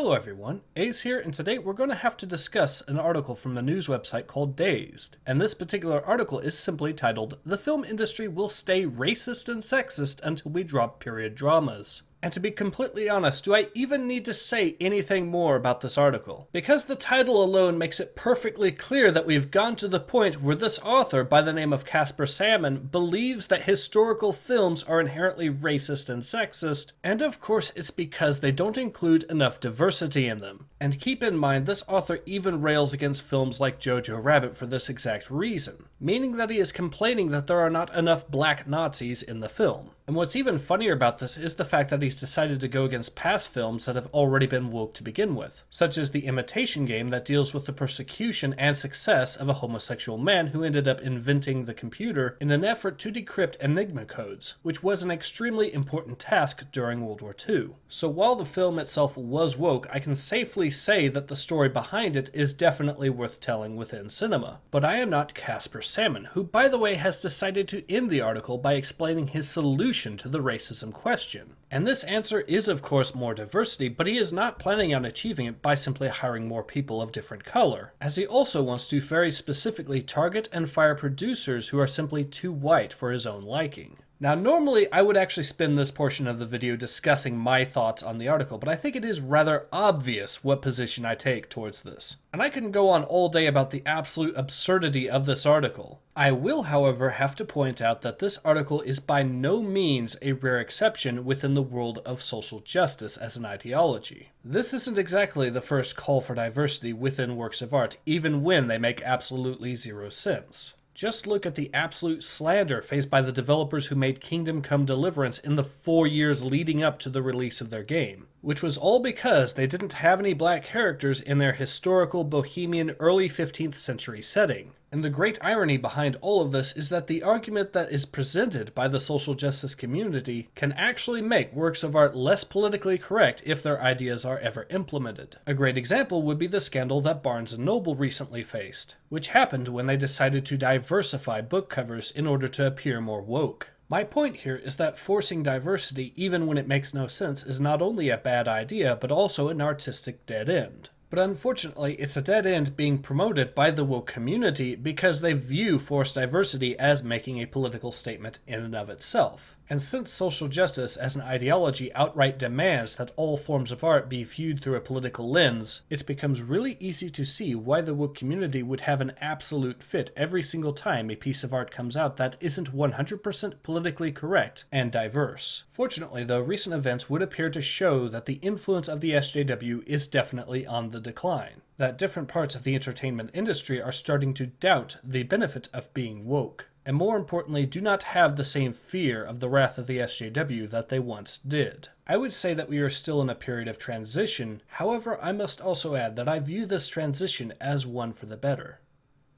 Hello everyone, Ace here, and today we're going to have to discuss an article from the news website called Dazed. And this particular article is simply titled, "The Film Industry Will Stay Racist and Sexist Until We Drop Period Dramas." And to be completely honest, do I even need to say anything more about this article? Because the title alone makes it perfectly clear that we've gone to the point where this author, by the name of Casper Salmon, believes that historical films are inherently racist and sexist, and of course it's because they don't include enough diversity in them. And keep in mind, this author even rails against films like Jojo Rabbit for this exact reason, meaning that he is complaining that there are not enough black Nazis in the film. And what's even funnier about this is the fact that he's decided to go against past films that have already been woke to begin with, such as the Imitation Game that deals with the persecution and success of a homosexual man who ended up inventing the computer in an effort to decrypt Enigma codes, which was an extremely important task during World War II. So while the film itself was woke, I can safely say that the story behind it is definitely worth telling within cinema. But I am not Casper Salmon, who by the way has decided to end the article by explaining his solution to the racism question. And this answer is of course more diversity, but he is not planning on achieving it by simply hiring more people of different color, as he also wants to very specifically target and fire producers who are simply too white for his own liking. Now normally I would actually spend this portion of the video discussing my thoughts on the article, but I think it is rather obvious what position I take towards this. And I can go on all day about the absolute absurdity of this article. I will, however, have to point out that this article is by no means a rare exception within the world of social justice as an ideology. This isn't exactly the first call for diversity within works of art, even when they make absolutely zero sense. Just look at the absolute slander faced by the developers who made Kingdom Come Deliverance in the 4 years leading up to the release of their game, which was all because they didn't have any black characters in their historical bohemian early 15th century setting. And the great irony behind all of this is that the argument that is presented by the social justice community can actually make works of art less politically correct if their ideas are ever implemented. A great example would be the scandal that Barnes & Noble recently faced, which happened when they decided to diversify book covers in order to appear more woke. My point here is that forcing diversity even when it makes no sense is not only a bad idea, but also an artistic dead end. But unfortunately, it's a dead end being promoted by the woke community because they view forced diversity as making a political statement in and of itself. And since social justice as an ideology outright demands that all forms of art be viewed through a political lens, it becomes really easy to see why the woke community would have an absolute fit every single time a piece of art comes out that isn't 100% politically correct and diverse. Fortunately though, recent events would appear to show that the influence of the SJW is definitely on the decline, that different parts of the entertainment industry are starting to doubt the benefit of being woke, and more importantly, do not have the same fear of the wrath of the SJW that they once did. I would say that we are still in a period of transition, however, I must also add that I view this transition as one for the better.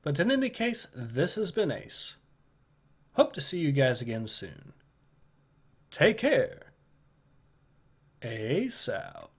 But in any case, this has been Ace. Hope to see you guys again soon. Take care. Ace out.